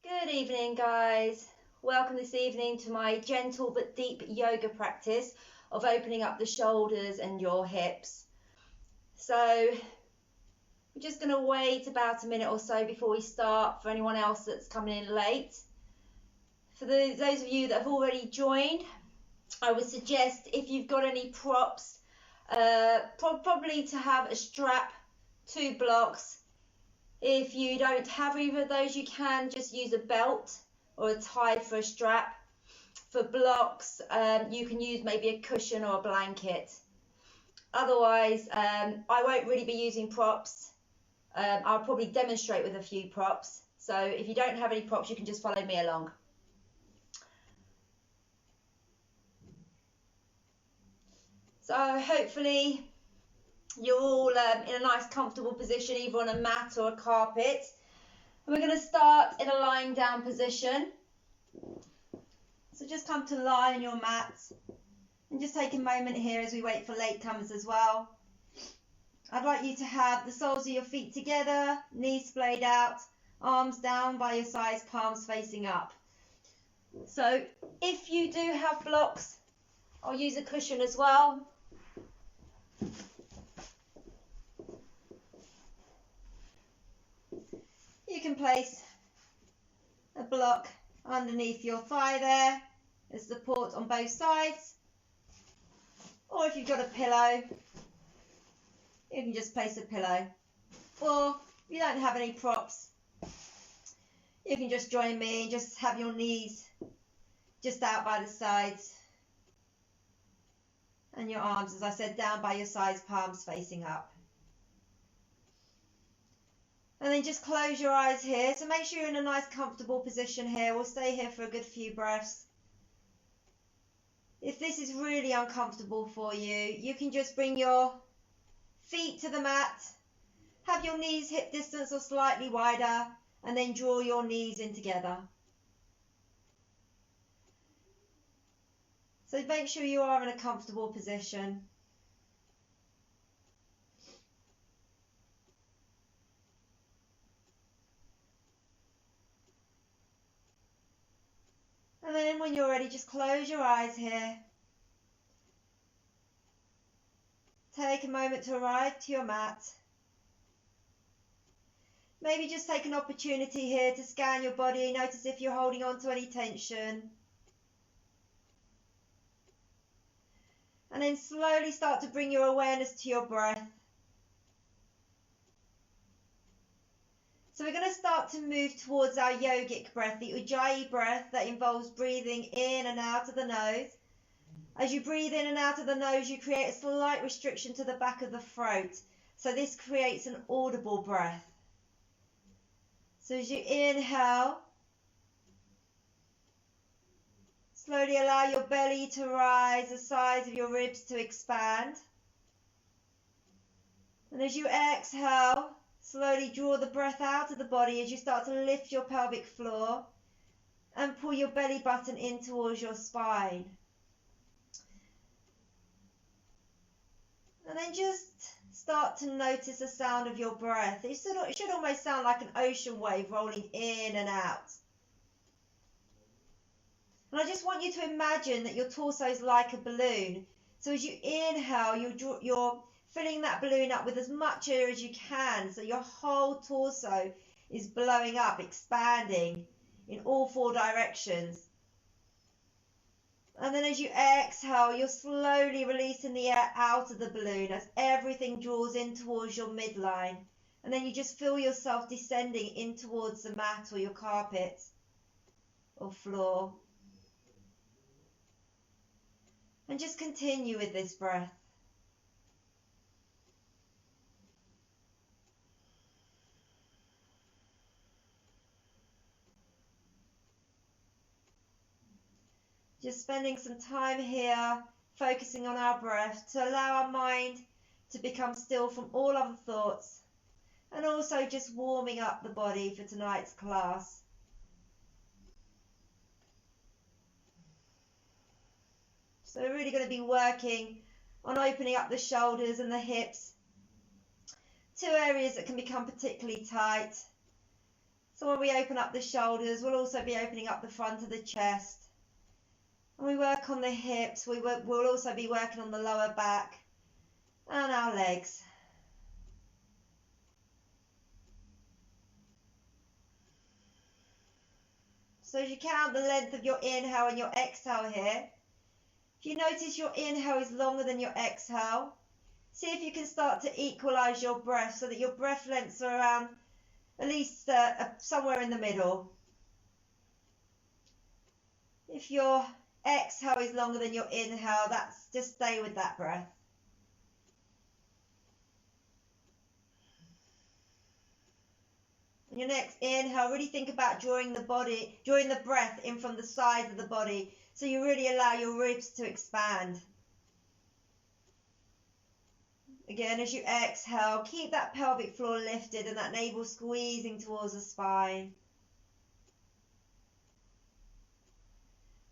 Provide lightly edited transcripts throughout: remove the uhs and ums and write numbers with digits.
Good evening, guys. Welcome this evening to my gentle but deep yoga practice of opening up the shoulders and your hips. So we're just going to wait about a minute or so before we start for anyone else that's coming in late. For those of you that have already joined, I would suggest if you've got any props, probably to have a strap, 2 blocks. If you don't have either of those, you can just use a belt or a tie for a strap. For blocks, you can use maybe a cushion or a blanket. Otherwise, I won't really be using props. I'll probably demonstrate with a few props. So if you don't have any props, you can just follow me along. So hopefully you're all in a nice comfortable position, either on a mat or a carpet. And we're going to start in a lying down position. So just come to lie on your mat and just take a moment here as we wait for latecomers as well. I'd like you to have the soles of your feet together, knees splayed out, arms down by your sides, palms facing up. So if you do have blocks, I'll use a cushion as well. You can place a block underneath your thigh there as support on both sides. Or if you've got a pillow, you can just place a pillow. Or if you don't have any props, you can just join me and just have your knees just out by the sides. And your arms, as I said, down by your sides, palms facing up. And then just close your eyes here. So make sure you're in a nice comfortable position here. We'll stay here for a good few breaths. If this is really uncomfortable for you, you can just bring your feet to the mat, have your knees hip distance or slightly wider, and then draw your knees in together. So make sure you are in a comfortable position. And then when you're ready, just close your eyes here. Take a moment to arrive to your mat. Maybe just take an opportunity here to scan your body. Notice if you're holding on to any tension. And then slowly start to bring your awareness to your breath. So we're going to start to move towards our yogic breath, the Ujjayi breath that involves breathing in and out of the nose. As you breathe in and out of the nose, you create a slight restriction to the back of the throat. So this creates an audible breath. So as you inhale, slowly allow your belly to rise, the sides of your ribs to expand. And as you exhale, slowly draw the breath out of the body as you start to lift your pelvic floor and pull your belly button in towards your spine. And then just start to notice the sound of your breath. It should almost sound like an ocean wave rolling in and out. And I just want you to imagine that your torso is like a balloon. So as you inhale, you're filling that balloon up with as much air as you can. So your whole torso is blowing up, expanding in all 4 directions. And then as you exhale, you're slowly releasing the air out of the balloon as everything draws in towards your midline. And then you just feel yourself descending in towards the mat or your carpet or floor. And just continue with this breath. Just spending some time here, focusing on our breath to allow our mind to become still from all other thoughts, and also just warming up the body for tonight's class. So we're really going to be working on opening up the shoulders and the hips, 2 areas that can become particularly tight. So when we open up the shoulders, we'll also be opening up the front of the chest. And we work on the hips, we'll also be working on the lower back and our legs. So as you count the length of your inhale and your exhale here, if you notice your inhale is longer than your exhale, see if you can start to equalize your breath so that your breath lengths are around at least somewhere in the middle. If your exhale is longer than your inhale, just stay with that breath. On your next inhale, really think about drawing the breath in from the sides of the body, so you really allow your ribs to expand. Again, as you exhale, keep that pelvic floor lifted and that navel squeezing towards the spine.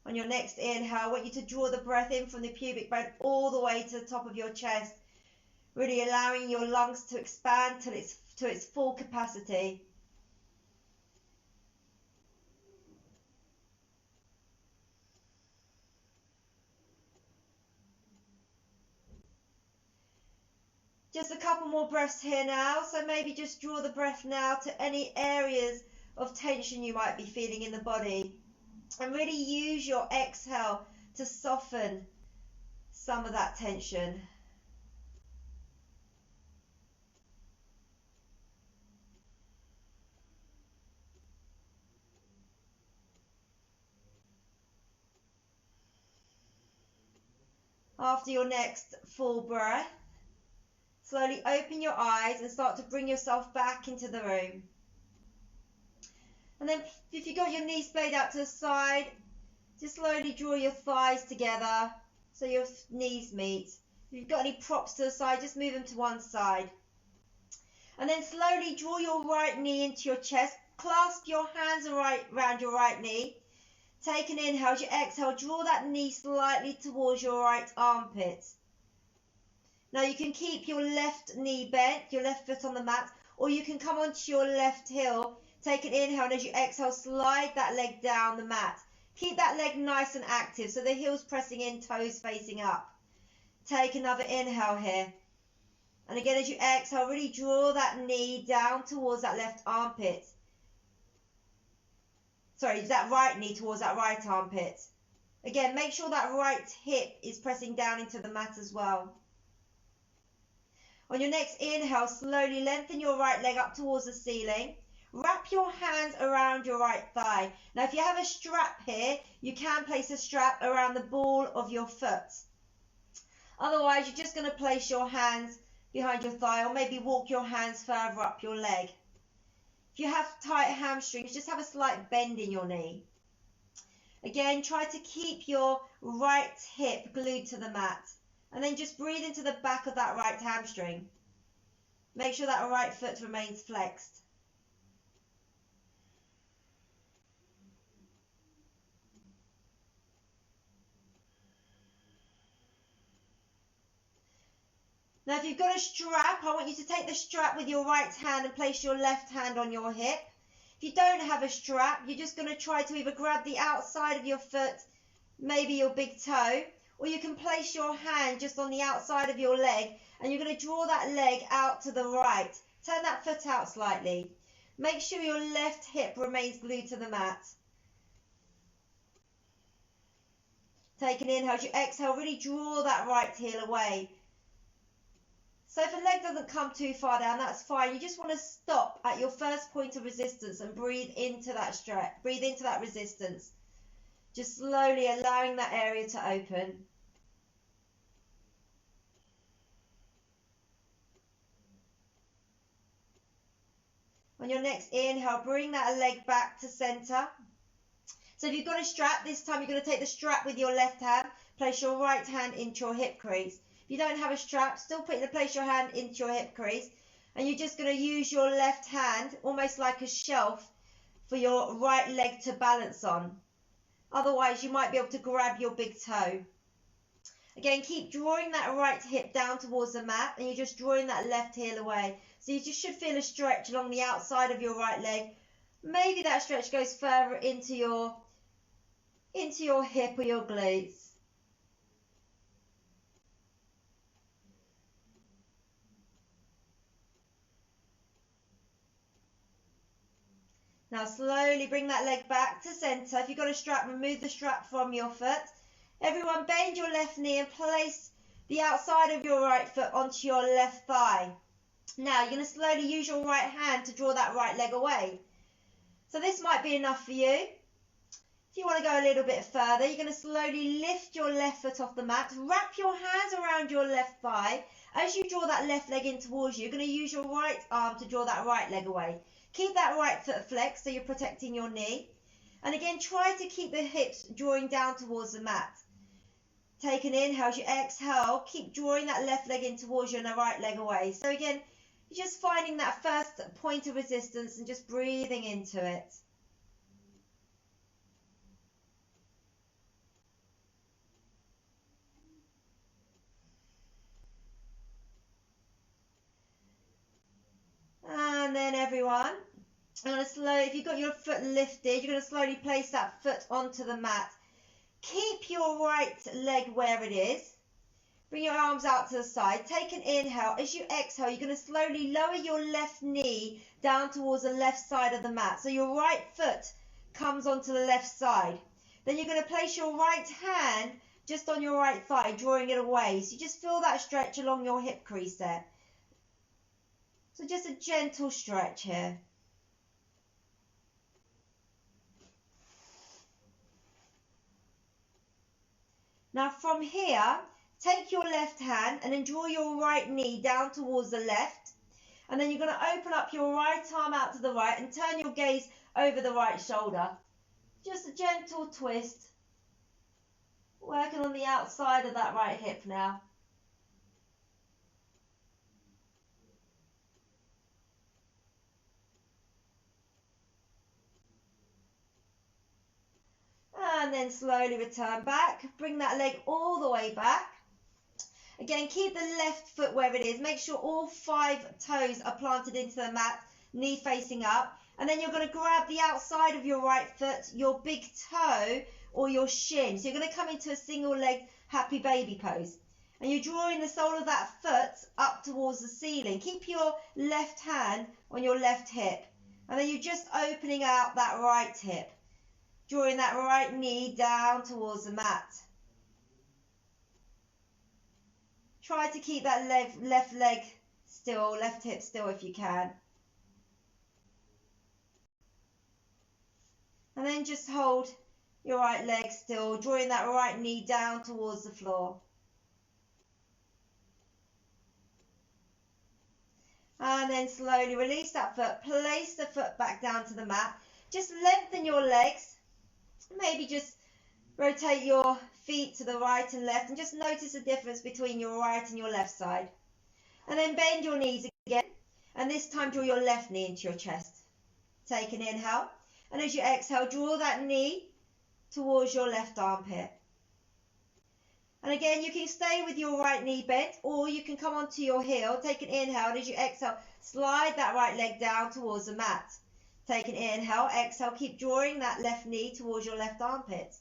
On your next inhale, I want you to draw the breath in from the pubic bone all the way to the top of your chest, really allowing your lungs to expand to its full capacity. Just a couple more breaths here now, so maybe just draw the breath now to any areas of tension you might be feeling in the body, and really use your exhale to soften some of that tension. After your next full breath, slowly open your eyes and start to bring yourself back into the room. And then if you've got your knees splayed out to the side, just slowly draw your thighs together so your knees meet. If you've got any props to the side, just move them to one side. And then slowly draw your right knee into your chest. Clasp your hands around your right knee. Take an inhale. As you exhale, draw that knee slightly towards your right armpit. Now you can keep your left knee bent, your left foot on the mat, or you can come onto your left heel. Take an inhale, and as you exhale, slide that leg down the mat. Keep that leg nice and active, so the heel's pressing in, toes facing up. Take another inhale here. And again, as you exhale, really draw that knee down towards that left armpit. Sorry, that right knee towards that right armpit. Again, make sure that right hip is pressing down into the mat as well. On your next inhale, slowly lengthen your right leg up towards the ceiling. Wrap your hands around your right thigh. Now, if you have a strap here, you can place a strap around the ball of your foot. Otherwise, you're just going to place your hands behind your thigh, or maybe walk your hands further up your leg. If you have tight hamstrings, just have a slight bend in your knee. Again, try to keep your right hip glued to the mat. And then just breathe into the back of that right hamstring. Make sure that right foot remains flexed. Now, if you've got a strap, I want you to take the strap with your right hand and place your left hand on your hip. If you don't have a strap, you're just going to try to either grab the outside of your foot, maybe your big toe, or you can place your hand just on the outside of your leg, and you're going to draw that leg out to the right. Turn that foot out slightly. Make sure your left hip remains glued to the mat. Take an inhale. As you exhale, really draw that right heel away. So if a leg doesn't come too far down, that's fine. You just want to stop at your first point of resistance and breathe into that stretch. Breathe into that resistance. Just slowly allowing that area to open. On your next inhale, bring that leg back to center. So if you've got a strap, this time you're going to take the strap with your left hand, place your right hand into your hip crease. If you don't have a strap, still place your hand into your hip crease, and you're just going to use your left hand, almost like a shelf, for your right leg to balance on. Otherwise, you might be able to grab your big toe. Again, keep drawing that right hip down towards the mat, and you're just drawing that left heel away. So you just should feel a stretch along the outside of your right leg, Maybe that stretch goes further into your hip or your glutes. Now slowly bring that leg back to center. If you've got a strap, remove the strap from your foot. Everyone bend your left knee and place the outside of your right foot onto your left thigh. Now you're going to slowly use your right hand to draw that right leg away. So this might be enough for you. If you want to go a little bit further, you're going to slowly lift your left foot off the mat, wrap your hands around your left thigh. As you draw that left leg in towards you, you're going to use your right arm to draw that right leg away. Keep that right foot flexed so you're protecting your knee. And again, try to keep the hips drawing down towards the mat. Take an inhale, as you exhale, keep drawing that left leg in towards you and the right leg away. So again, you're just finding that first point of resistance and just breathing into it. And then everyone, if you've got your foot lifted, you're going to slowly place that foot onto the mat. Keep your right leg where it is. Bring your arms out to the side. Take an inhale. As you exhale, you're going to slowly lower your left knee down towards the left side of the mat. So your right foot comes onto the left side. Then you're going to place your right hand just on your right thigh, drawing it away. So you just feel that stretch along your hip crease there. So just a gentle stretch here. Now from here, take your left hand and then draw your right knee down towards the left. And then you're going to open up your right arm out to the right and turn your gaze over the right shoulder. Just a gentle twist. Working on the outside of that right hip now. And then slowly return back. Bring that leg all the way back. Again, keep the left foot where it is. Make sure all 5 toes are planted into the mat, knee facing up. And then you're going to grab the outside of your right foot, your big toe or your shin. So you're going to come into a single leg happy baby pose. And you're drawing the sole of that foot up towards the ceiling. Keep your left hand on your left hip. And then you're just opening out that right hip. Drawing that right knee down towards the mat. Try to keep that left leg still, left hip still if you can. And then just hold your right leg still, drawing that right knee down towards the floor. And then slowly release that foot, place the foot back down to the mat. Just lengthen your legs. Maybe just rotate your feet to the right and left and just notice the difference between your right and your left side. And then bend your knees again. And this time draw your left knee into your chest. Take an inhale. And as you exhale, draw that knee towards your left armpit. And again, you can stay with your right knee bent or you can come onto your heel. Take an inhale. And as you exhale, slide that right leg down towards the mat. Take an inhale, exhale, keep drawing that left knee towards your left armpit.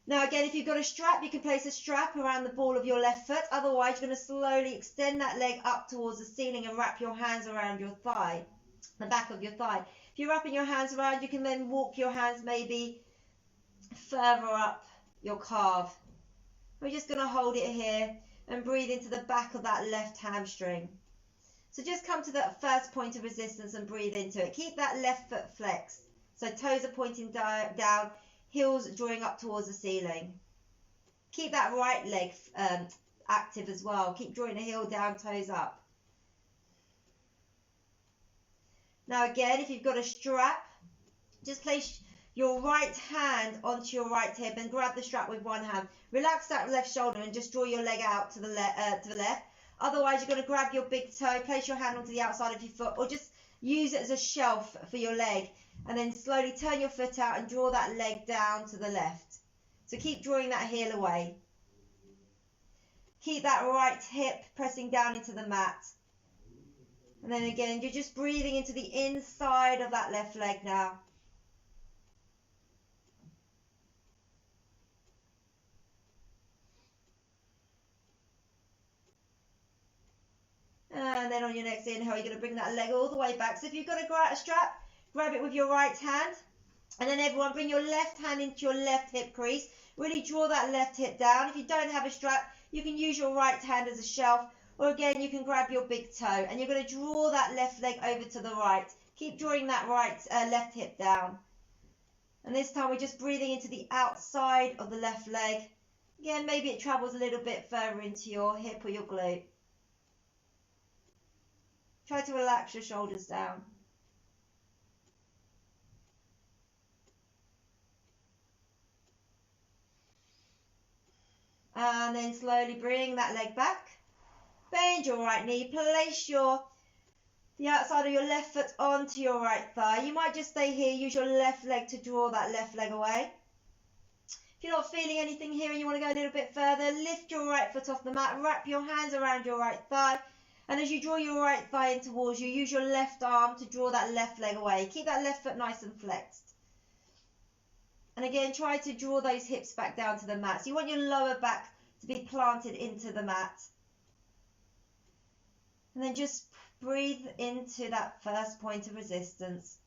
Now again, if you've got a strap, you can place a strap around the ball of your left foot. Otherwise, you're going to slowly extend that leg up towards the ceiling and wrap your hands around your thigh, the back of your thigh. If you're wrapping your hands around, you can then walk your hands maybe further up your calf. We're just going to hold it here and breathe into the back of that left hamstring. So just come to that first point of resistance and breathe into it. Keep that left foot flexed. So toes are pointing down, heels drawing up towards the ceiling. Keep that right leg active as well. Keep drawing the heel down, toes up. Now again, if you've got a strap, just place your right hand onto your right hip and grab the strap with one hand. Relax that left shoulder and just draw your leg out to the left. Otherwise, you're going to grab your big toe, place your hand onto the outside of your foot, or just use it as a shelf for your leg. And then slowly turn your foot out and draw that leg down to the left. So keep drawing that heel away. Keep that right hip pressing down into the mat. And then again, you're just breathing into the inside of that left leg now. And then on your next inhale, you're going to bring that leg all the way back. So if you've got a strap, grab it with your right hand. And then everyone, bring your left hand into your left hip crease. Really draw that left hip down. If you don't have a strap, you can use your right hand as a shelf. Or again, you can grab your big toe. And you're going to draw that left leg over to the right. Keep drawing that left hip down. And this time we're just breathing into the outside of the left leg. Again, maybe it travels a little bit further into your hip or your glute. Try to relax your shoulders down. And then slowly bring that leg back. Bend your right knee. Place the outside of your left foot onto your right thigh. You might just stay here. Use your left leg to draw that left leg away. If you're not feeling anything here and you want to go a little bit further, lift your right foot off the mat. Wrap your hands around your right thigh. And as you draw your right thigh in towards you, use your left arm to draw that left leg away. Keep that left foot nice and flexed. And again, try to draw those hips back down to the mat. So you want your lower back to be planted into the mat. And then just breathe into that first point of resistance.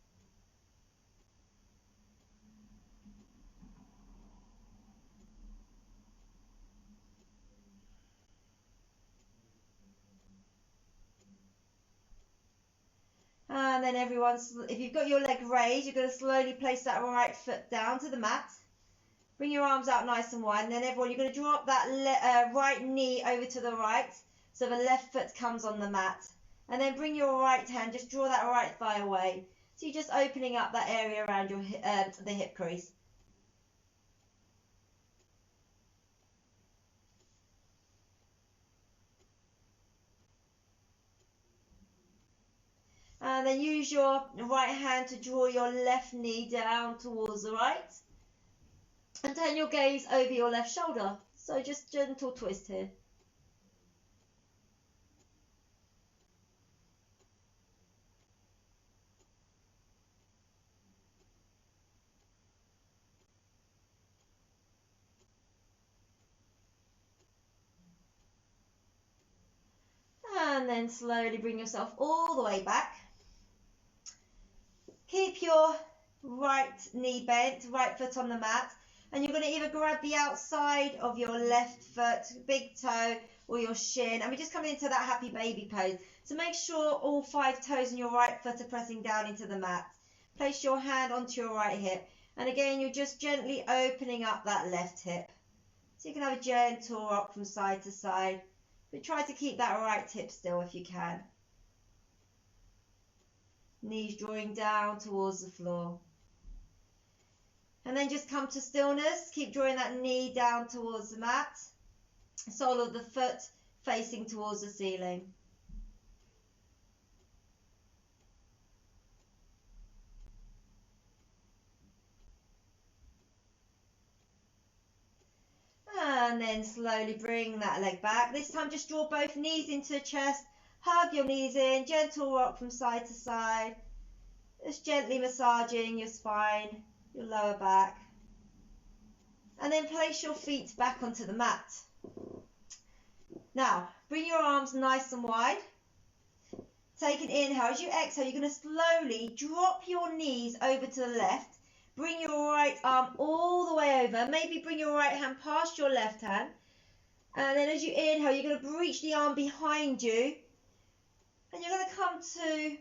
And then everyone, if you've got your leg raised, you're going to slowly place that right foot down to the mat. Bring your arms out nice and wide. And then everyone, you're going to drop that right knee over to the right. So the left foot comes on the mat. And then bring your right hand, just draw that right thigh away. So you're just opening up that area around your the hip crease. And then use your right hand to draw your left knee down towards the right. And turn your gaze over your left shoulder. So just gentle twist here. And then slowly bring yourself all the way back. Keep your right knee bent, right foot on the mat. And you're going to either grab the outside of your left foot, big toe, or your shin. And we're just coming into that happy baby pose. So make sure all 5 toes in your right foot are pressing down into the mat. Place your hand onto your right hip. And again, you're just gently opening up that left hip. So you can have a gentle rock from side to side. But try to keep that right hip still if you can. Knees drawing down towards the floor. And then just come to stillness. Keep drawing that knee down towards the mat. Sole of the foot facing towards the ceiling. And then slowly bring that leg back. This time just draw both knees into the chest. Hug your knees in. Gentle rock from side to side. Just gently massaging your spine, your lower back. And then place your feet back onto the mat. Now, bring your arms nice and wide. Take an inhale. As you exhale, you're going to slowly drop your knees over to the left. Bring your right arm all the way over. Maybe bring your right hand past your left hand. And then as you inhale, you're going to reach the arm behind you. And you're going to come to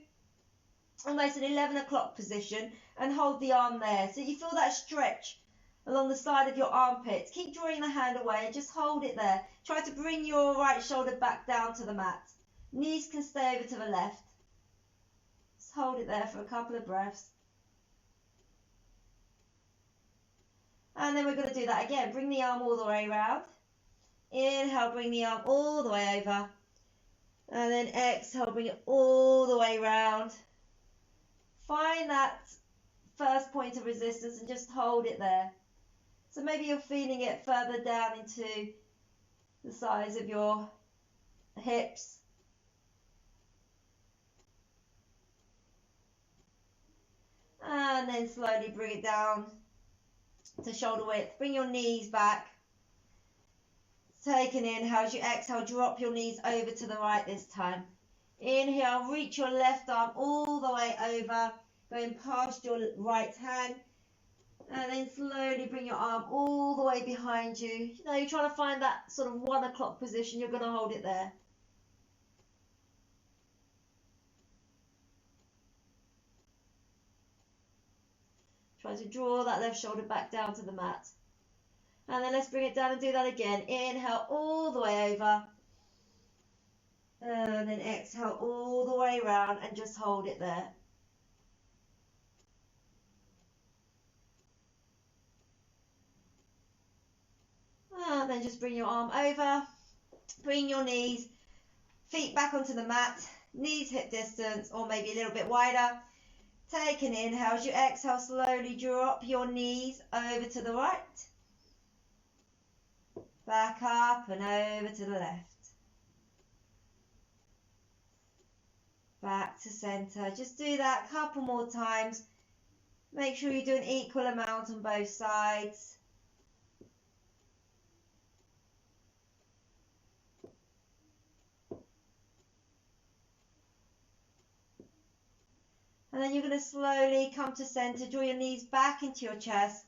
almost an 11 o'clock position and hold the arm there. So you feel that stretch along the side of your armpits. Keep drawing the hand away and just hold it there. Try to bring your right shoulder back down to the mat. Knees can stay over to the left. Just hold it there for a couple of breaths. And then we're going to do that again. Bring the arm all the way around. Inhale, bring the arm all the way over. And then exhale, bring it all the way around. Find that first point of resistance and just hold it there. So maybe you're feeling it further down into the sides of your hips. And then slowly bring it down to shoulder width. Bring your knees back. Take an inhale. As you exhale, drop your knees over to the right this time. Inhale, reach your left arm all the way over, going past your right hand. And then slowly bring your arm all the way behind you. You know, you're trying to find that sort of 1 o'clock position. You're going to hold it there. Try to draw that left shoulder back down to the mat. And then let's bring it down and do that again. Inhale all the way over. And then exhale all the way around and just hold it there. And then just bring your arm over. Bring your knees, feet back onto the mat. Knees hip distance or maybe a little bit wider. Take an inhale. As you exhale, slowly drop your knees over to the right. Back up and over to the left. Back to center. Just do that a couple more times. Make sure you do an equal amount on both sides. And then you're going to slowly come to center. Draw your knees back into your chest.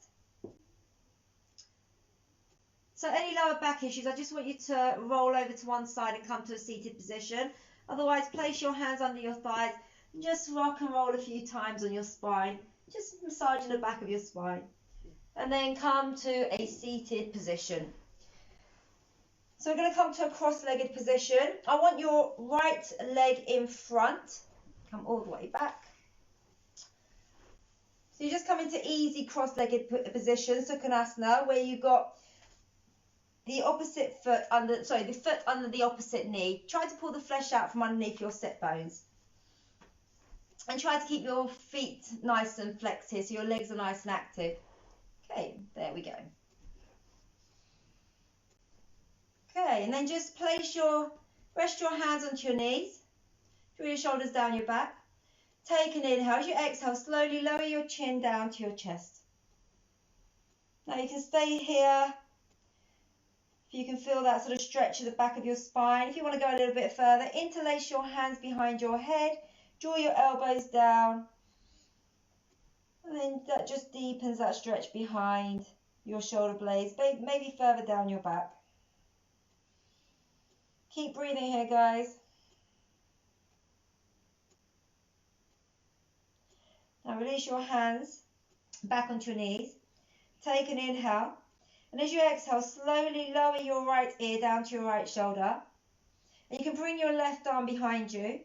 So any lower back issues, I just want you to roll over to one side and come to a seated position. Otherwise, place your hands under your thighs and just rock and roll a few times on your spine. Just massaging the back of your spine. And then come to a seated position. So we're going to come to a cross-legged position. I want your right leg in front. Come all the way back. So you just come into easy cross-legged position, Sukhasana, where you've got the opposite foot under, the foot under the opposite knee. Try to pull the flesh out from underneath your sit bones. And try to keep your feet nice and flexed here so your legs are nice and active. Okay, there we go. Okay, and then just rest your hands onto your knees. Draw your shoulders down your back. Take an inhale. As you exhale, slowly lower your chin down to your chest. Now you can stay here. If you can feel that sort of stretch at the back of your spine. If you want to go a little bit further, interlace your hands behind your head. Draw your elbows down. And then that just deepens that stretch behind your shoulder blades, maybe further down your back. Keep breathing here, guys. Now release your hands back onto your knees. Take an inhale. And as you exhale, slowly lower your right ear down to your right shoulder. And you can bring your left arm behind you.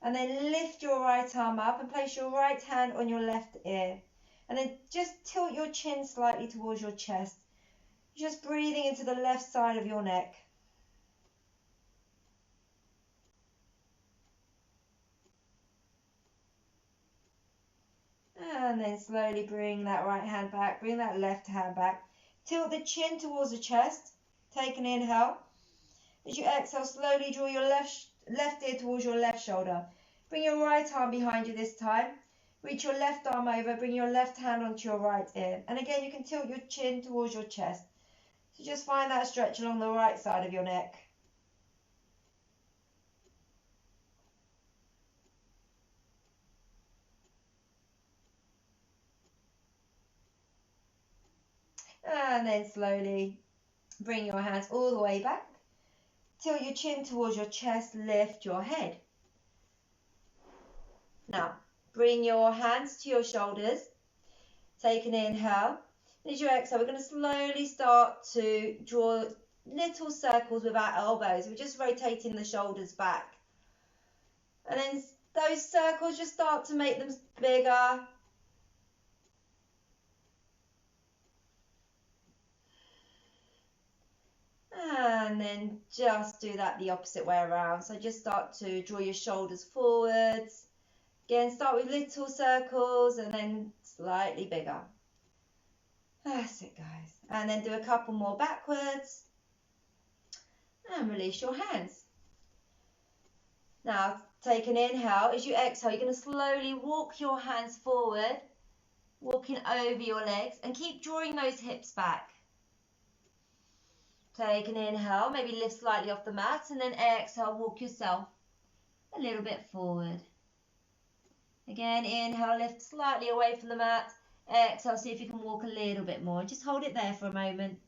And then lift your right arm up and place your right hand on your left ear. And then just tilt your chin slightly towards your chest. Just breathing into the left side of your neck. And then slowly bring that right hand back, bring that left hand back. Tilt the chin towards the chest. Take an inhale. As you exhale, slowly draw your left ear towards your left shoulder. Bring your right arm behind you this time. Reach your left arm over, bring your left hand onto your right ear. And again, you can tilt your chin towards your chest. So just find that stretch along the right side of your neck. And then slowly bring your hands all the way back. Tilt your chin towards your chest, lift your head. Now, bring your hands to your shoulders. Take an inhale. And as you exhale, we're going to slowly start to draw little circles with our elbows. We're just rotating the shoulders back. And then those circles, just start to make them bigger. And then just do that the opposite way around. So just start to draw your shoulders forwards. Again, start with little circles and then slightly bigger. That's it, guys. And then do a couple more backwards. And release your hands. Now, take an inhale. As you exhale, you're going to slowly walk your hands forward, walking over your legs, and keep drawing those hips back. Take an inhale, maybe lift slightly off the mat, and then exhale, walk yourself a little bit forward. Again, inhale, lift slightly away from the mat. Exhale, see if you can walk a little bit more. Just hold it there for a moment.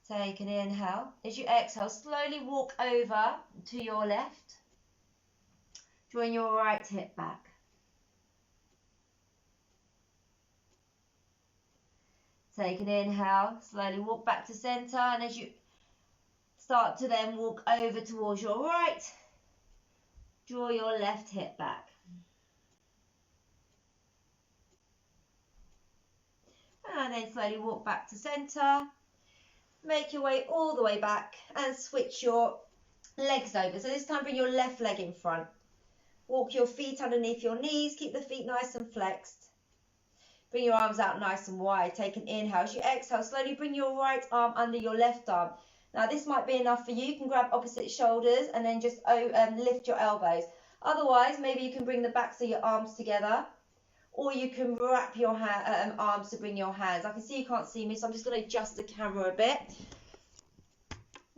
Take an inhale. As you exhale, slowly walk over to your left, drawing your right hip back. Take an inhale, slowly walk back to center, and as you start to then walk over towards your right, draw your left hip back. And then slowly walk back to center. Make your way all the way back and switch your legs over. So this time bring your left leg in front. Walk your feet underneath your knees. Keep the feet nice and flexed. Bring your arms out nice and wide. Take an inhale. As you exhale, slowly bring your right arm under your left arm. Now this might be enough for you. You can grab opposite shoulders and then just lift your elbows. Otherwise, maybe you can bring the backs of your arms together, or you can wrap your arms to bring your hands. I can see you can't see me, so I'm just going to adjust the camera a bit.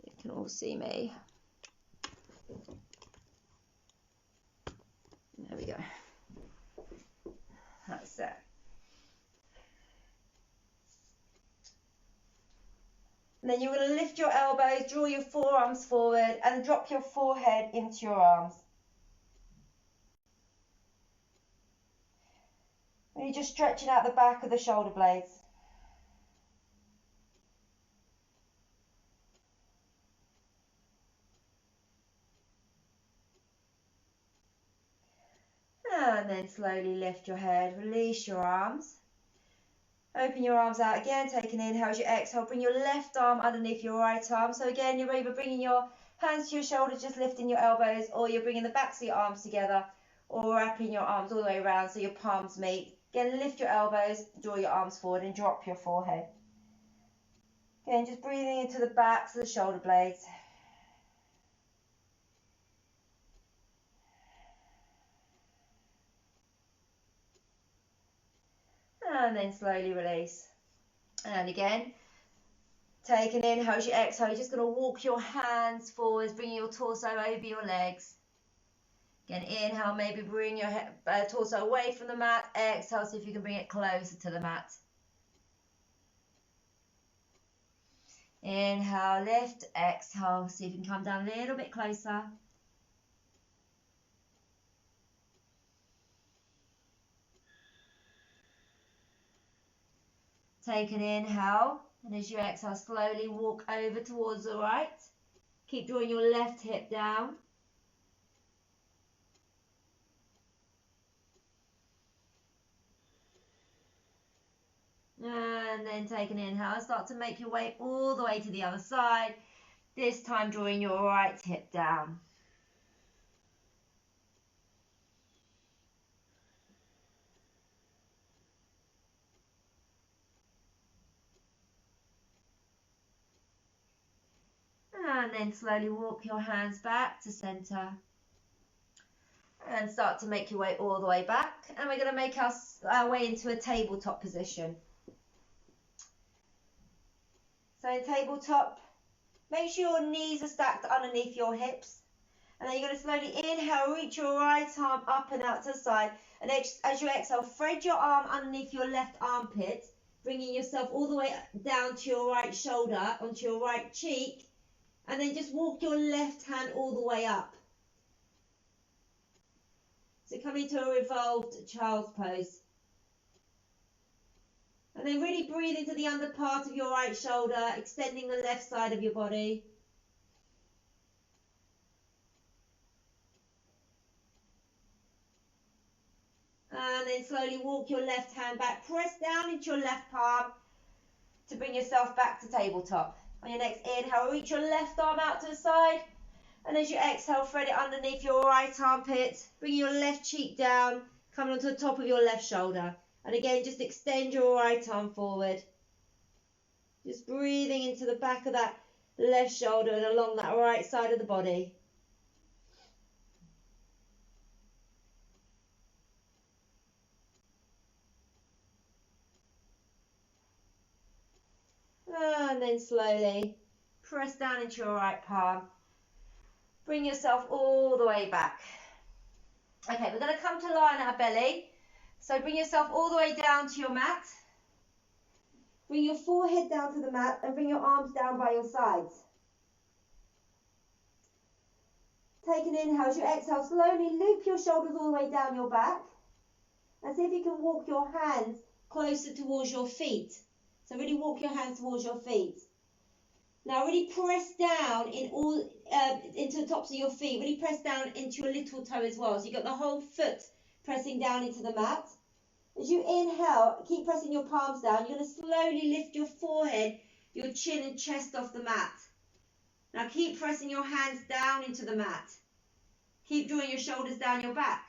You can all see me. There we go. That's it. And then you're going to lift your elbows, draw your forearms forward, and drop your forehead into your arms. And you're just stretching out the back of the shoulder blades. And then slowly lift your head, release your arms. Open your arms out again, take an inhale. As you exhale, bring your left arm underneath your right arm. So again, you're either bringing your hands to your shoulders, just lifting your elbows, or you're bringing the backs of your arms together, or wrapping your arms all the way around so your palms meet. Again, lift your elbows, draw your arms forward, and drop your forehead. Again, just breathing into the backs of the shoulder blades. And then slowly release. And again, take an inhale. As you exhale, you're just going to walk your hands forwards, bringing your torso over your legs. Again, inhale, maybe bring your torso away from the mat. Exhale, see if you can bring it closer to the mat. Inhale, lift. Exhale, see if you can come down a little bit closer. Take an inhale, and as you exhale, slowly walk over towards the right. Keep drawing your left hip down. And then take an inhale, start to make your way all the way to the other side. This time drawing your right hip down. And then slowly walk your hands back to center. And start to make your way all the way back. And we're going to make our way into a tabletop position. So in tabletop, make sure your knees are stacked underneath your hips. And then you're going to slowly inhale, reach your right arm up and out to the side. And as you exhale, thread your arm underneath your left armpit, bringing yourself all the way down to your right shoulder, onto your right cheek. And then just walk your left hand all the way up. So come into a revolved child's pose. And then really breathe into the under part of your right shoulder, extending the left side of your body. And then slowly walk your left hand back. Press down into your left palm to bring yourself back to tabletop. On your next inhale, reach your left arm out to the side. And as you exhale, thread it underneath your right armpit. Bring your left cheek down, coming onto the top of your left shoulder. And again, just extend your right arm forward. Just breathing into the back of that left shoulder and along that right side of the body. And then slowly press down into your right palm. Bring yourself all the way back. Okay, we're going to come to lie on our belly. So bring yourself all the way down to your mat. Bring your forehead down to the mat and bring your arms down by your sides. Take an inhale. As you exhale, slowly loop your shoulders all the way down your back. And see if you can walk your hands closer towards your feet. So really walk your hands towards your feet. Now really press down into the tops of your feet. Really press down into your little toe as well. So you've got the whole foot pressing down into the mat. As you inhale, keep pressing your palms down. You're going to slowly lift your forehead, your chin and chest off the mat. Now keep pressing your hands down into the mat. Keep drawing your shoulders down your back.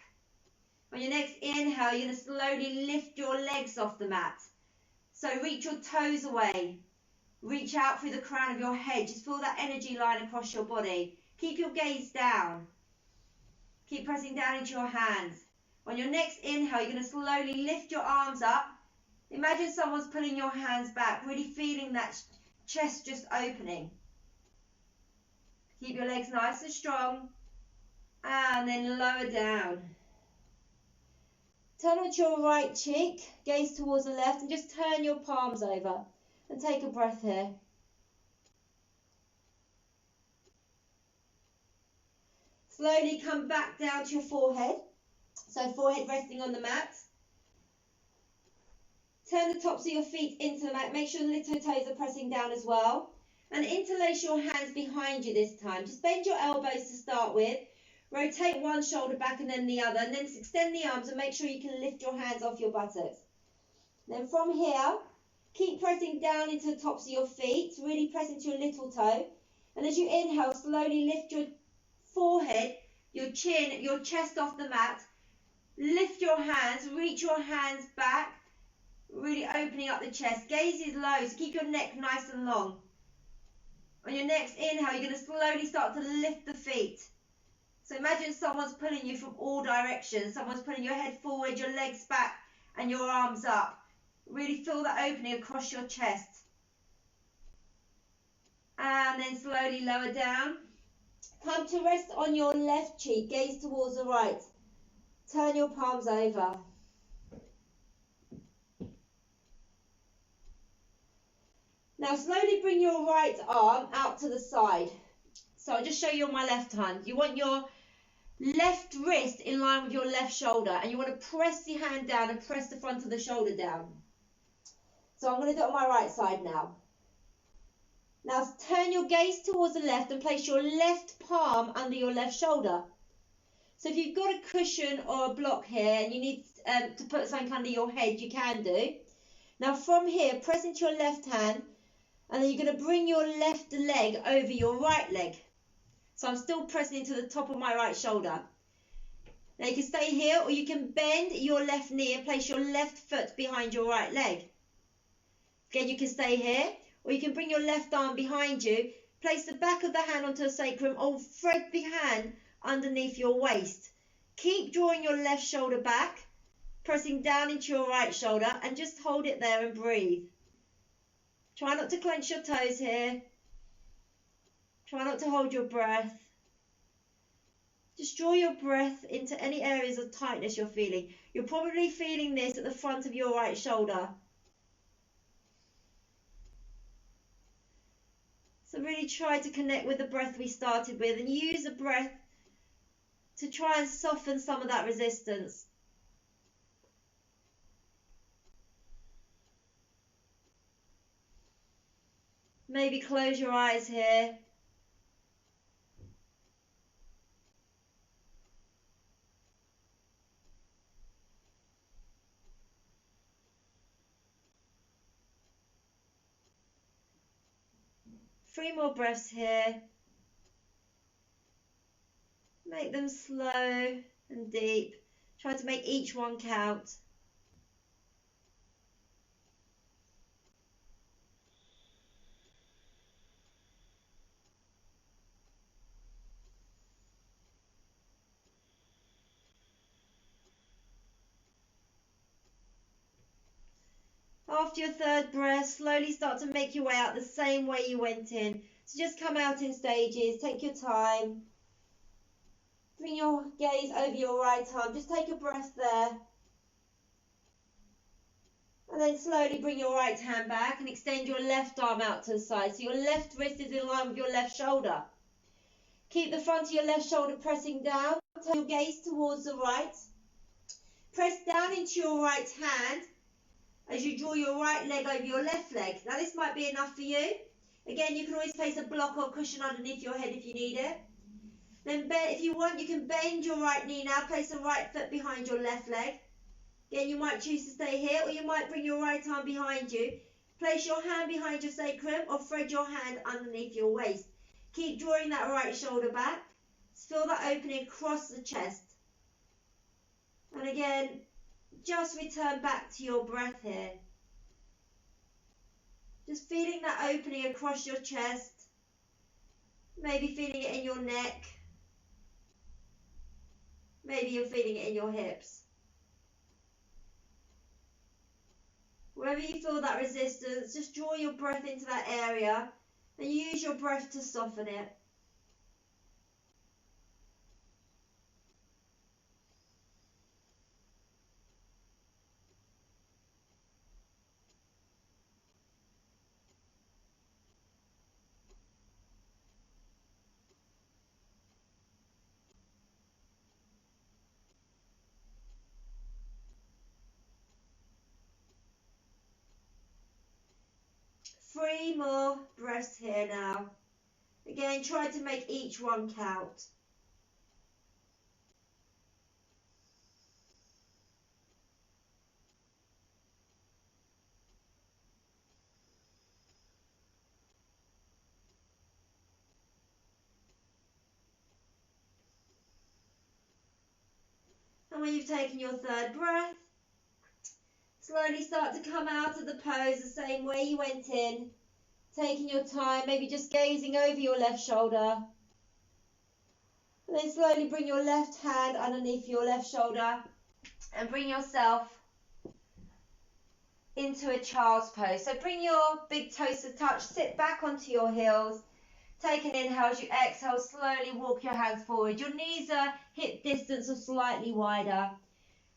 On your next inhale, you're going to slowly lift your legs off the mat. So reach your toes away. Reach out through the crown of your head. Just feel that energy line across your body. Keep your gaze down. Keep pressing down into your hands. On your next inhale, you're going to slowly lift your arms up. Imagine someone's pulling your hands back, really feeling that chest just opening. Keep your legs nice and strong. And then lower down. Turn onto your right cheek, gaze towards the left, and just turn your palms over. And take a breath here. Slowly come back down to your forehead. So forehead resting on the mat. Turn the tops of your feet into the mat. Make sure the little toes are pressing down as well. And interlace your hands behind you this time. Just bend your elbows to start with. Rotate one shoulder back and then the other. And then extend the arms and make sure you can lift your hands off your buttocks. Then from here, keep pressing down into the tops of your feet. Really press into your little toe. And as you inhale, slowly lift your forehead, your chin, your chest off the mat. Lift your hands, reach your hands back, really opening up the chest. Gaze is low, so keep your neck nice and long. On your next inhale, you're going to slowly start to lift the feet. So imagine someone's pulling you from all directions. Someone's pulling your head forward, your legs back, and your arms up. Really feel that opening across your chest. And then slowly lower down. Come to rest on your left cheek, gaze towards the right. Turn your palms over. Now slowly bring your right arm out to the side. So I'll just show you on my left hand. You want your left wrist in line with your left shoulder, and you want to press the hand down and press the front of the shoulder down. So I'm going to do it on my right side now. Now turn your gaze towards the left and place your left palm under your left shoulder. So if you've got a cushion or a block here and you need to put something under your head, you can do. Now from here, press into your left hand, and then you're going to bring your left leg over your right leg. So I'm still pressing into the top of my right shoulder. Now you can stay here, or you can bend your left knee and place your left foot behind your right leg. Again, you can stay here, or you can bring your left arm behind you, place the back of the hand onto the sacrum, or thread the hand underneath your waist. Keep drawing your left shoulder back, pressing down into your right shoulder, and just hold it there and breathe. Try not to clench your toes here. Try not to hold your breath. Just draw your breath into any areas of tightness you're feeling. You're probably feeling this at the front of your right shoulder. So really try to connect with the breath we started with, and use the breath to try and soften some of that resistance. Maybe close your eyes here. Three more breaths here. Make them slow and deep. Try to make each one count. After your third breath, slowly start to make your way out the same way you went in. So just come out in stages, take your time. Bring your gaze over your right arm, just take a breath there. And then slowly bring your right hand back and extend your left arm out to the side. So your left wrist is in line with your left shoulder. Keep the front of your left shoulder pressing down. Turn your gaze towards the right. Press down into your right hand as you draw your right leg over your left leg. Now this might be enough for you. Again, you can always place a block or cushion underneath your head if you need it. Then if you want, you can bend your right knee now. Place the right foot behind your left leg. Again, you might choose to stay here, or you might bring your right arm behind you. Place your hand behind your sacrum or thread your hand underneath your waist. Keep drawing that right shoulder back. Feel that opening across the chest. And again, just return back to your breath here. Just feeling that opening across your chest. Maybe feeling it in your neck. Maybe you're feeling it in your hips. Wherever you feel that resistance, just draw your breath into that area and use your breath to soften it. Three more breaths here now. Again, try to make each one count. And when you've taken your third breath, slowly start to come out of the pose the same way you went in. Taking your time, maybe just gazing over your left shoulder. And then slowly bring your left hand underneath your left shoulder and bring yourself into a child's pose. So bring your big toes to touch, sit back onto your heels. Take an inhale. As you exhale, slowly walk your hands forward. Your knees are hip distance or slightly wider.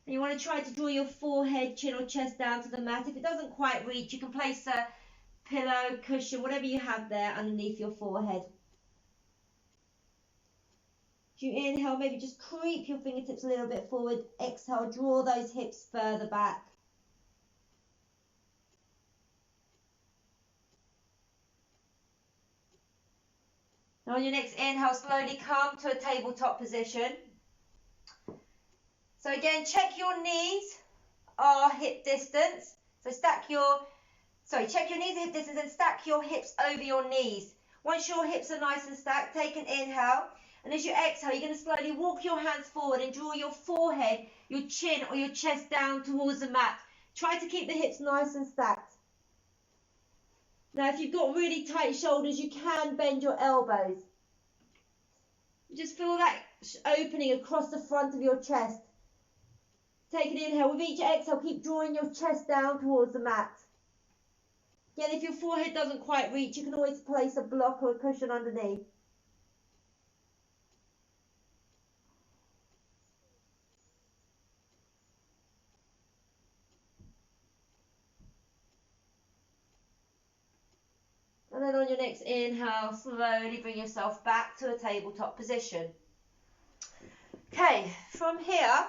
And you want to try to draw your forehead, chin or chest down to the mat. If it doesn't quite reach, you can place a pillow, cushion, whatever you have there underneath your forehead. As you inhale, maybe just creep your fingertips a little bit forward. Exhale, draw those hips further back. Now on your next inhale, slowly come to a tabletop position. So again, check your knees are hip distance. So check your knees are hip distance and stack your hips over your knees. Once your hips are nice and stacked, take an inhale. And as you exhale, you're going to slowly walk your hands forward and draw your forehead, your chin or your chest down towards the mat. Try to keep the hips nice and stacked. Now, if you've got really tight shoulders, you can bend your elbows. Just feel that opening across the front of your chest. Take an inhale. With each exhale, keep drawing your chest down towards the mat. Again, if your forehead doesn't quite reach, you can always place a block or a cushion underneath. And then on your next inhale, slowly bring yourself back to a tabletop position. Okay, from here,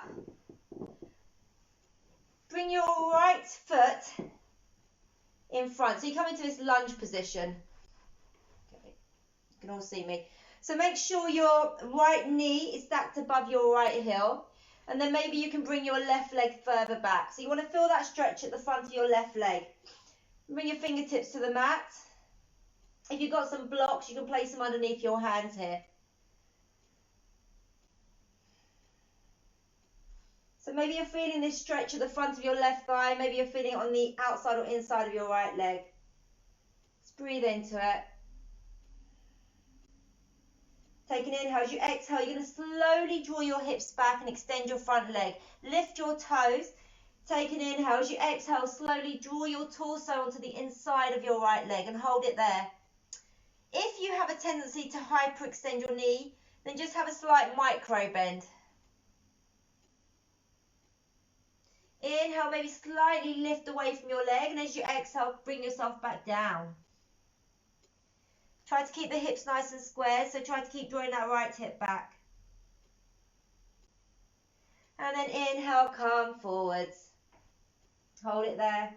bring your right foot in front. So you come into this lunge position. Okay, you can all see me. So make sure your right knee is stacked above your right heel. And then maybe you can bring your left leg further back. So you want to feel that stretch at the front of your left leg. Bring your fingertips to the mat. If you've got some blocks, you can place them underneath your hands here. So maybe you're feeling this stretch at the front of your left thigh. Maybe you're feeling it on the outside or inside of your right leg. Just breathe into it. Take an inhale. As you exhale, you're going to slowly draw your hips back and extend your front leg. Lift your toes. Take an inhale. As you exhale, slowly draw your torso onto the inside of your right leg and hold it there. If you have a tendency to hyperextend your knee, then just have a slight micro bend. Inhale, maybe slightly lift away from your leg, and as you exhale, bring yourself back down. Try to keep the hips nice and square, so try to keep drawing that right hip back. And then inhale, come forwards. Hold it there.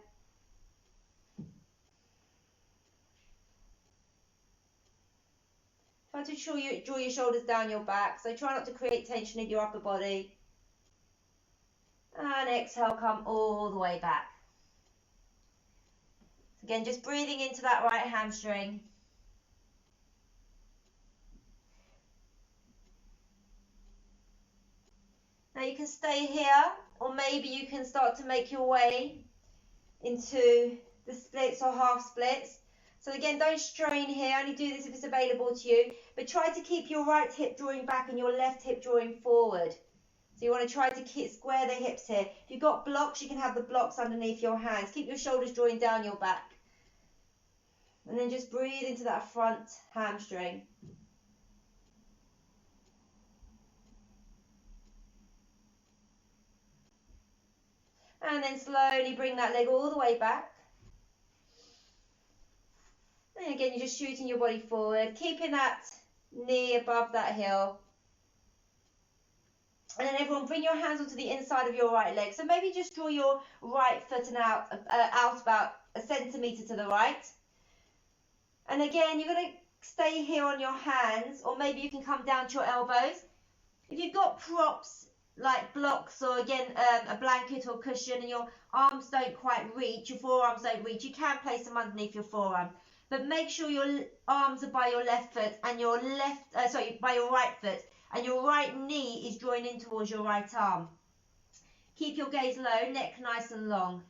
Try to ensure you draw your shoulders down your back, so try not to create tension in your upper body. And exhale, come all the way back. Again, just breathing into that right hamstring. Now you can stay here, or maybe you can start to make your way into the splits or half splits. So again, don't strain here, only do this if it's available to you, but try to keep your right hip drawing back and your left hip drawing forward. So you want to try to square the hips here. If you've got blocks, you can have the blocks underneath your hands. Keep your shoulders drawing down your back. And then just breathe into that front hamstring. And then slowly bring that leg all the way back. And again, you're just shooting your body forward, keeping that knee above that heel. And then everyone, bring your hands onto the inside of your right leg. So maybe just draw your right foot and out about a centimetre to the right. And again, you're going to stay here on your hands, or maybe you can come down to your elbows. If you've got props like blocks, or again a blanket or cushion, and your arms don't quite reach, your forearms don't reach, you can place them underneath your forearm. But make sure your arms are by your left foot and by your right foot, and your right knee is drawing in towards your right arm. Keep your gaze low, neck nice and long.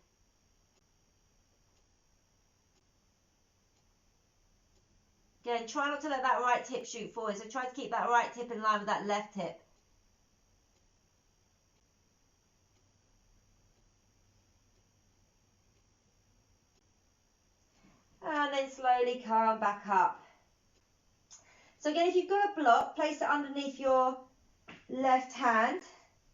Again, try not to let that right hip shoot forward, so try to keep that right hip in line with that left hip. And then slowly come back up. So again, if you've got a block, place it underneath your left hand.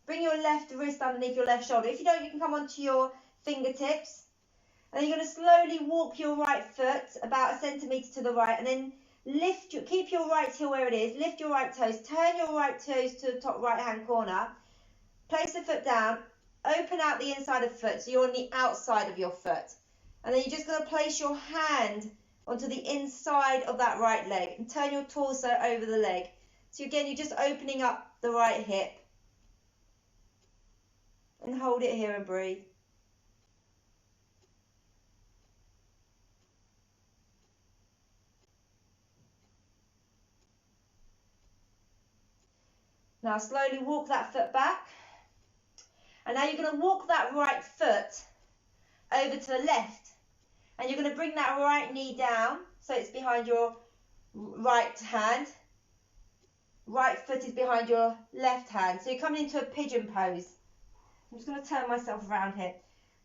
Bring your left wrist underneath your left shoulder. If you don't, you can come onto your fingertips. And then you're going to slowly walk your right foot about a centimetre to the right, and then keep your right heel where it is, lift your right toes, turn your right toes to the top right hand corner, place the foot down, open out the inside of the foot, so you're on the outside of your foot. And then you're just going to place your hand onto the inside of that right leg and turn your torso over the leg. So again, you're just opening up the right hip. And hold it here and breathe. Now slowly walk that foot back. And now you're going to walk that right foot over to the left. And you're going to bring that right knee down, so it's behind your right hand. Right foot is behind your left hand. So you're coming into a pigeon pose. I'm just going to turn myself around here.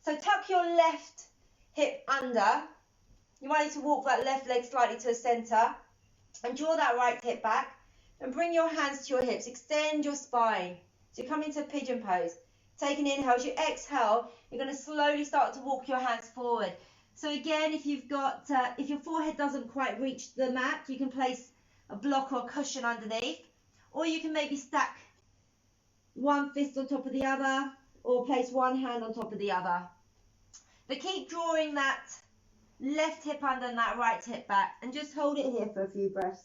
So tuck your left hip under. You might need to walk that left leg slightly to the centre. And draw that right hip back. And bring your hands to your hips. Extend your spine. So you come into a pigeon pose. Take an inhale. As you exhale, you're going to slowly start to walk your hands forward. So again, if your forehead doesn't quite reach the mat, you can place a block or a cushion underneath. Or you can maybe stack one fist on top of the other, or place one hand on top of the other. But keep drawing that left hip under and that right hip back, and just hold it here for a few breaths.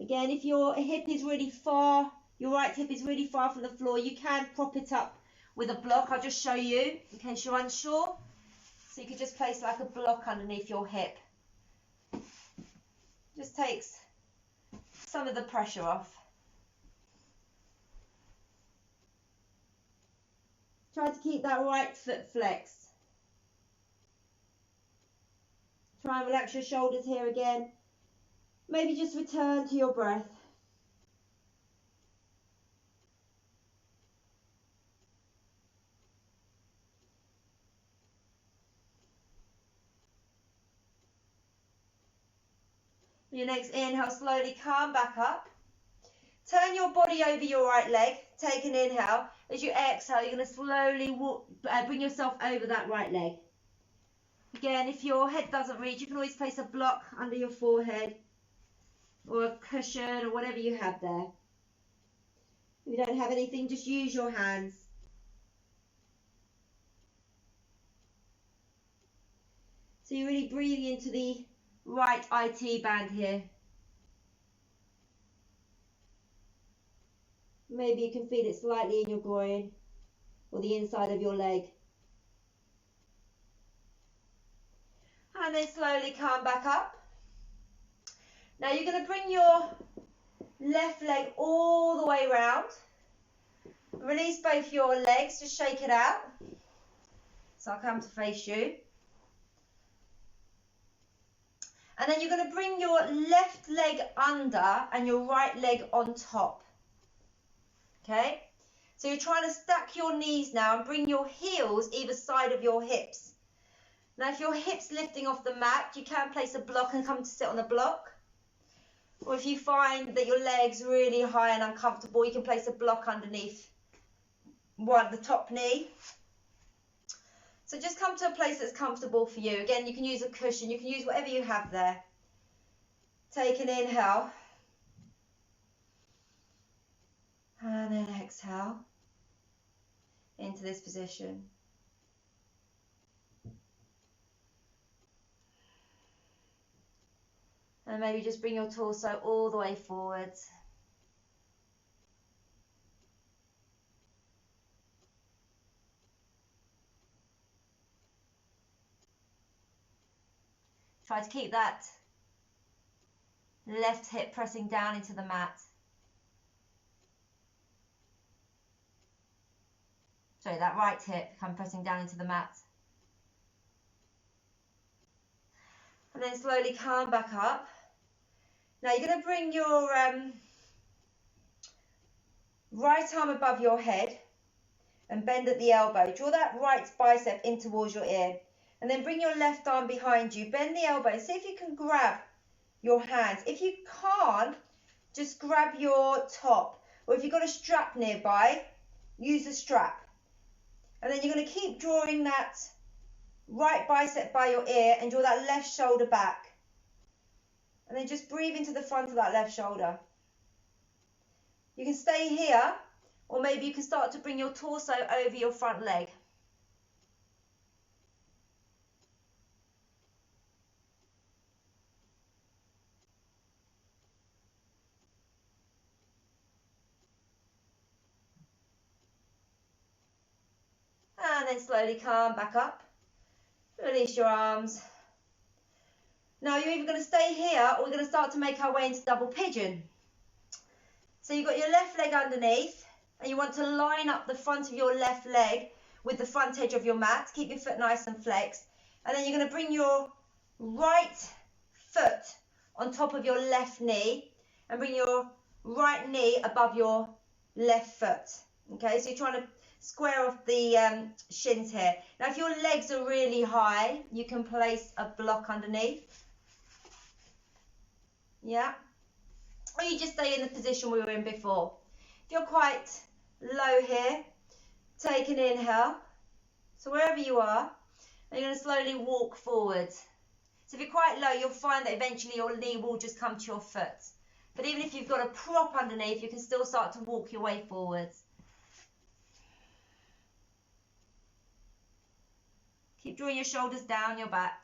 Again, if your hip is really far, your right hip is really far from the floor, you can prop it up with a block. I'll just show you in case you're unsure. So you could just place like a block underneath your hip. Just takes some of the pressure off. Try to keep that right foot flexed. Try and relax your shoulders here again. Maybe just return to your breath. Your next inhale, slowly come back up. Turn your body over your right leg. Take an inhale. As you exhale, you're going to slowly bring yourself over that right leg. Again, if your head doesn't reach, you can always place a block under your forehead or a cushion or whatever you have there. If you don't have anything, just use your hands. So you're really breathing into the right IT band here. Maybe you can feel it slightly in your groin or the inside of your leg. And then slowly come back up. Now you're going to bring your left leg all the way around. Release both your legs, just shake it out. So I'll come to face you. And then you're going to bring your left leg under and your right leg on top. Okay? So you're trying to stack your knees now and bring your heels either side of your hips. Now if your hips lifting off the mat, you can place a block and come to sit on the block. Or if you find that your leg's really high and uncomfortable, you can place a block underneath the top knee. So just come to a place that's comfortable for you. Again, you can use a cushion, you can use whatever you have there. Take an inhale. And then exhale into this position. And maybe just bring your torso all the way forwards. Try to keep that left hip pressing down into the mat. Sorry, that right hip pressing down into the mat. And then slowly come back up. Now you're going to bring your right arm above your head and bend at the elbow. Draw that right bicep in towards your ear. And then bring your left arm behind you. Bend the elbow and see if you can grab your hands. If you can't, just grab your top. Or if you've got a strap nearby, use the strap. And then you're going to keep drawing that right bicep by your ear and draw that left shoulder back. And then just breathe into the front of that left shoulder. You can stay here, or maybe you can start to bring your torso over your front leg. And then slowly come back up. Release your arms. Now you're either going to stay here or we're going to start to make our way into double pigeon. So you've got your left leg underneath and you want to line up the front of your left leg with the front edge of your mat. Keep your foot nice and flexed. And then you're going to bring your right foot on top of your left knee and bring your right knee above your left foot. Okay, so you're trying to square off the shins here. Now if your legs are really high, you can place a block underneath. Yeah. Or you just stay in the position we were in before. If you're quite low here, take an inhale. So wherever you are, and you're going to slowly walk forwards. So if you're quite low, you'll find that eventually your knee will just come to your foot. But even if you've got a prop underneath, you can still start to walk your way forwards. Keep drawing your shoulders down your back.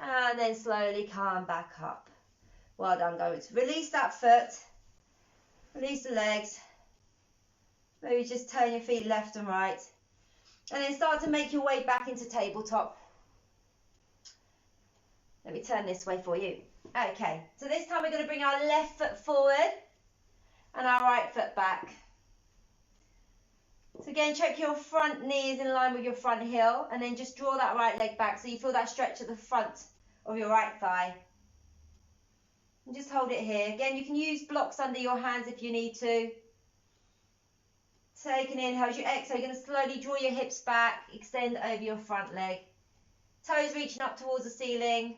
And then slowly come back up. Well done, guys. Release that foot. Release the legs. Maybe just turn your feet left and right. And then start to make your way back into tabletop. Let me turn this way for you. Okay, so this time we're going to bring our left foot forward and our right foot back. So again, check your front knee is in line with your front heel, and then just draw that right leg back so you feel that stretch at the front of your right thigh. And just hold it here. Again, you can use blocks under your hands if you need to. Take an inhale. As you exhale, you're going to slowly draw your hips back, extend over your front leg. Toes reaching up towards the ceiling.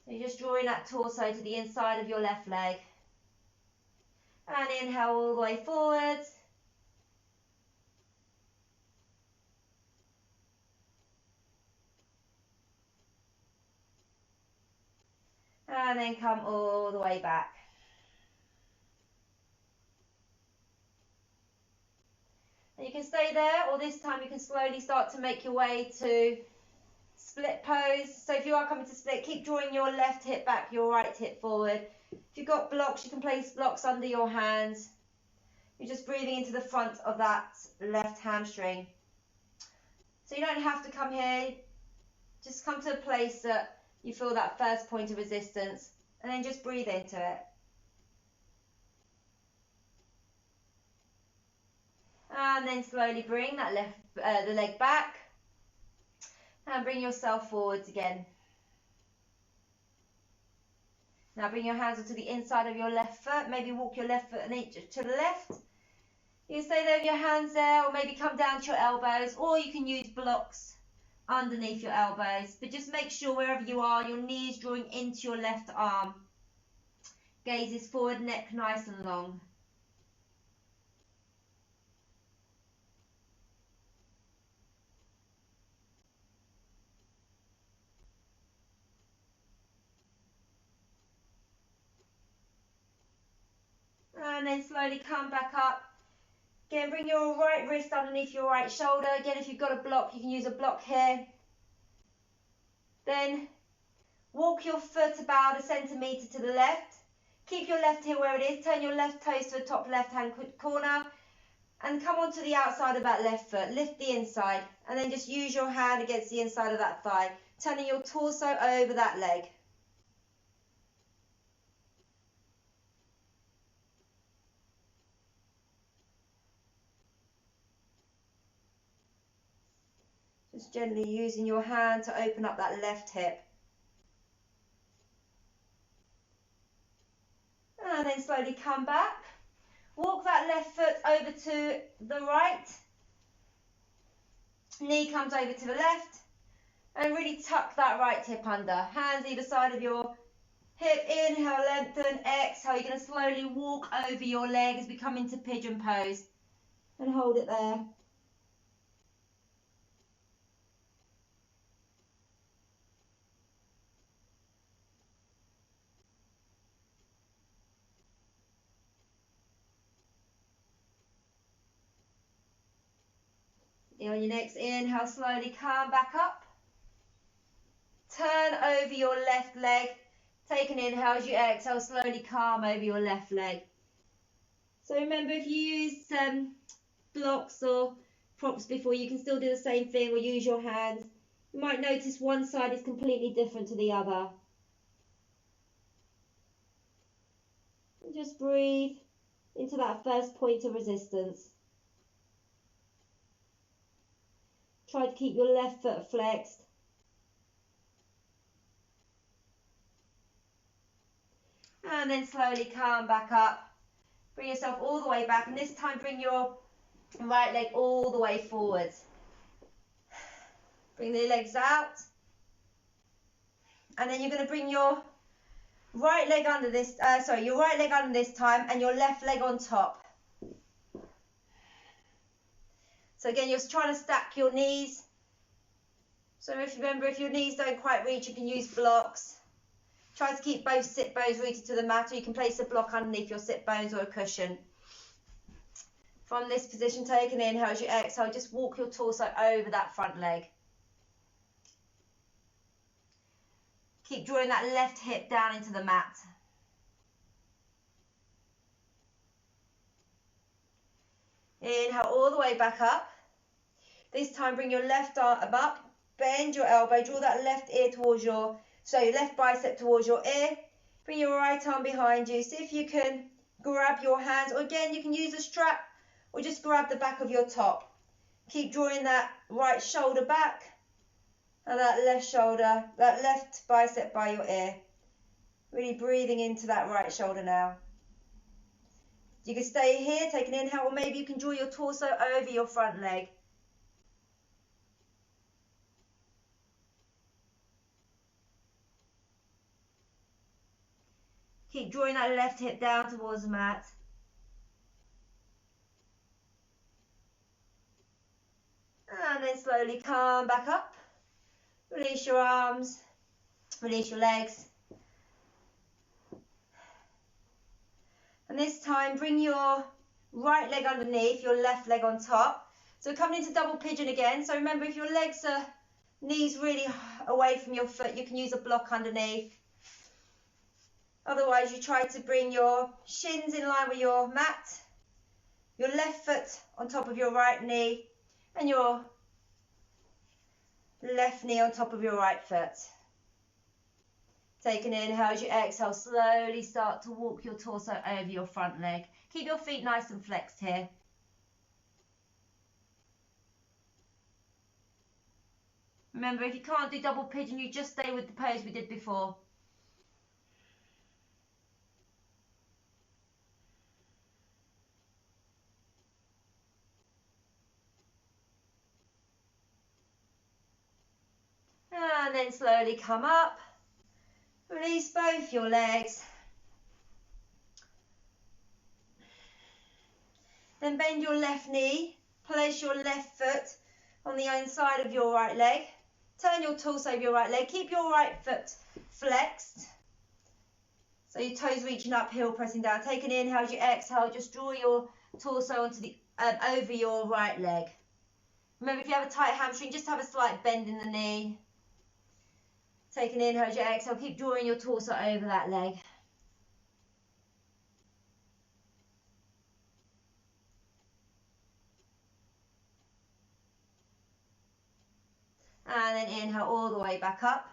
So you're just drawing that torso to the inside of your left leg. And inhale all the way forwards. And then come all the way back. And you can stay there, or this time you can slowly start to make your way to split pose. So if you are coming to split, keep drawing your left hip back, your right hip forward. If you've got blocks, you can place blocks under your hands. You're just breathing into the front of that left hamstring. So you don't have to come here, just come to a place that you feel that first point of resistance, and then just breathe into it. And then slowly bring that the leg back, and bring yourself forwards again. Now bring your hands onto the inside of your left foot, maybe walk your left foot an inch to the left. You can stay there with your hands there, or maybe come down to your elbows, or you can use blocks underneath your elbows. But just make sure wherever you are, your knee is drawing into your left arm. Gaze is forward, neck nice and long. And then slowly come back up. Again, bring your right wrist underneath your right shoulder. Again, if you've got a block, you can use a block here. Then walk your foot about a centimetre to the left. Keep your left heel where it is. Turn your left toes to the top left-hand corner. And come onto the outside of that left foot. Lift the inside. And then just use your hand against the inside of that thigh. Turning your torso over that leg. Just gently using your hand to open up that left hip. And then slowly come back. Walk that left foot over to the right. Knee comes over to the left. And really tuck that right hip under. Hands either side of your hip. Inhale, lengthen. Exhale. You're going to slowly walk over your leg as we come into pigeon pose. And hold it there. On your next inhale, slowly come back up. Turn over your left leg. Take an inhale. As you exhale, slowly calm over your left leg. So remember, if you use blocks or props before, you can still do the same thing or use your hands. You might notice one side is completely different to the other. And just breathe into that first point of resistance. Try to keep your left foot flexed. And then slowly come back up. Bring yourself all the way back, and this time bring your right leg all the way forwards. Bring the legs out. And then you're going to bring your right leg under this, your right leg under this time, and your left leg on top. So again, you're trying to stack your knees. So remember, if your knees don't quite reach, you can use blocks. Try to keep both sit bones rooted to the mat, or you can place a block underneath your sit bones or a cushion. From this position, take an inhale. As you exhale, just walk your torso over that front leg. Keep drawing that left hip down into the mat. Inhale all the way back up. This time bring your left arm up, bend your elbow, draw that left ear towards your left bicep towards your ear. Bring your right arm behind you. See if you can grab your hands, or again, you can use a strap or just grab the back of your top. Keep drawing that right shoulder back and that left bicep by your ear. Really breathing into that right shoulder now. You can stay here, take an inhale, or maybe you can draw your torso over your front leg. Keep drawing that left hip down towards the mat. And then slowly come back up. Release your arms, release your legs. And this time, bring your right leg underneath, your left leg on top. So we're coming into double pigeon again. So remember, if your legs are knees really away from your foot, you can use a block underneath. Otherwise, you try to bring your shins in line with your mat, your left foot on top of your right knee, and your left knee on top of your right foot. Take an inhale. As you exhale, slowly start to walk your torso over your front leg. Keep your feet nice and flexed here. Remember, if you can't do double pigeon, you just stay with the pose we did before. And then slowly come up. Release both your legs. Then bend your left knee. Place your left foot on the inside of your right leg. Turn your torso over your right leg. Keep your right foot flexed. So your toes reaching up, heel pressing down. Take an inhale. As you exhale, just draw your torso onto the over your right leg. Remember, if you have a tight hamstring, just have a slight bend in the knee. Take an inhale. As you exhale, keep drawing your torso over that leg. And then inhale all the way back up.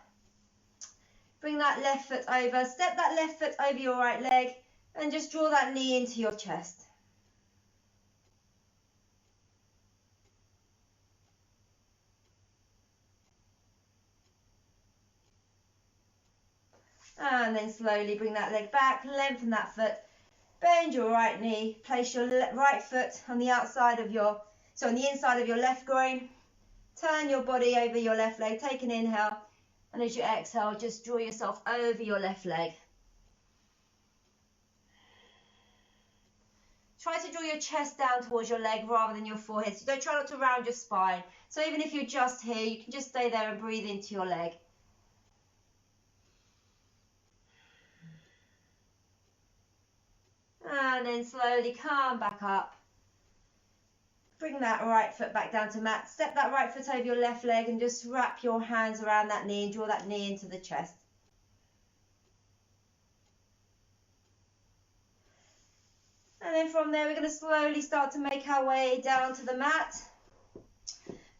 Bring that left foot over. Step that left foot over your right leg and just draw that knee into your chest. And then slowly bring that leg back, lengthen that foot, bend your right knee, place your right foot on the outside of on the inside of your left groin. Turn your body over your left leg, take an inhale, and as you exhale, just draw yourself over your left leg. Try to draw your chest down towards your leg rather than your forehead. So don't try not to round your spine. So even if you're just here, you can just stay there and breathe into your leg. And then slowly come back up. Bring that right foot back down to mat. Step that right foot over your left leg and just wrap your hands around that knee and draw that knee into the chest. And then from there, we're going to slowly start to make our way down to the mat.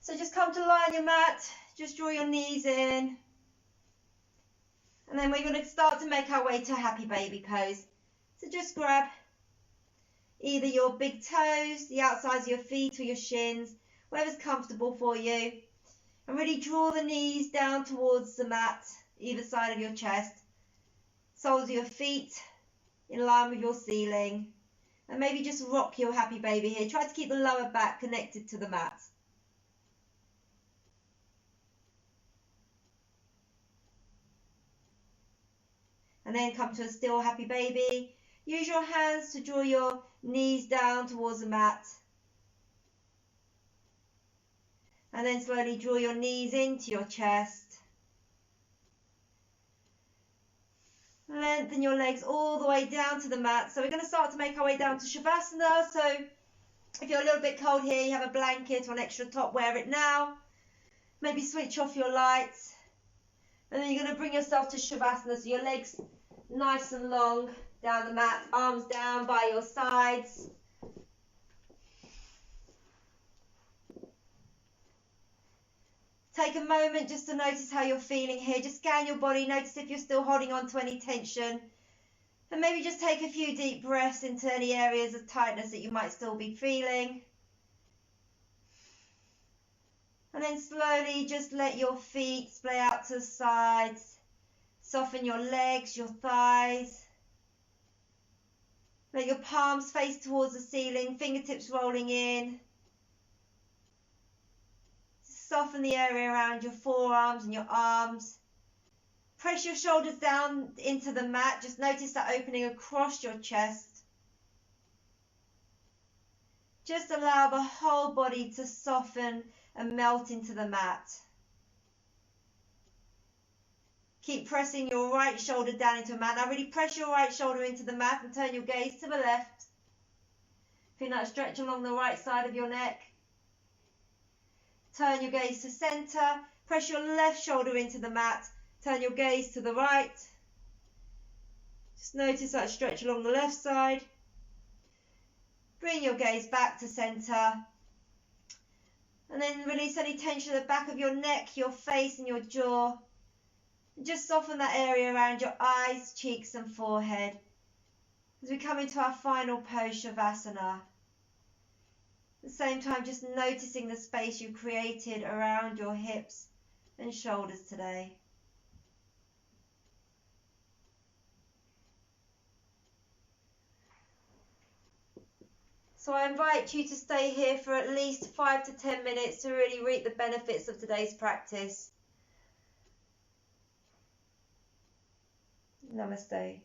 So just come to lie on your mat. Just draw your knees in. And then we're going to start to make our way to happy baby pose. So just grab either your big toes, the outsides of your feet or your shins, whatever's comfortable for you. And really draw the knees down towards the mat, either side of your chest. Soles of your feet in line with your ceiling. And maybe just rock your happy baby here. Try to keep the lower back connected to the mat. And then come to a still happy baby. Use your hands to draw your knees down towards the mat. And then slowly draw your knees into your chest. Lengthen your legs all the way down to the mat. So we're going to start to make our way down to Shavasana. So if you're a little bit cold here, you have a blanket or an extra top, wear it now. Maybe switch off your lights. And then you're going to bring yourself to Shavasana. So your legs nice and long down the mat, arms down by your sides. Take a moment just to notice how you're feeling here. Just scan your body, notice if you're still holding on to any tension. And maybe just take a few deep breaths into any areas of tightness that you might still be feeling. And then slowly just let your feet splay out to the sides. Soften your legs, your thighs. Let your palms face towards the ceiling, fingertips rolling in. Soften the area around your forearms and your arms. Press your shoulders down into the mat. Just notice that opening across your chest. Just allow the whole body to soften and melt into the mat. Keep pressing your right shoulder down into the mat. Now really press your right shoulder into the mat and turn your gaze to the left. Feel that stretch along the right side of your neck. Turn your gaze to center. Press your left shoulder into the mat. Turn your gaze to the right. Just notice that stretch along the left side. Bring your gaze back to center. And then release any tension at the back of your neck, your face and your jaw. And just soften that area around your eyes, cheeks and forehead as we come into our final pose, Shavasana. At the same time, just noticing the space you created around your hips and shoulders today. So I invite you to stay here for at least 5 to 10 minutes to really reap the benefits of today's practice. Namaste.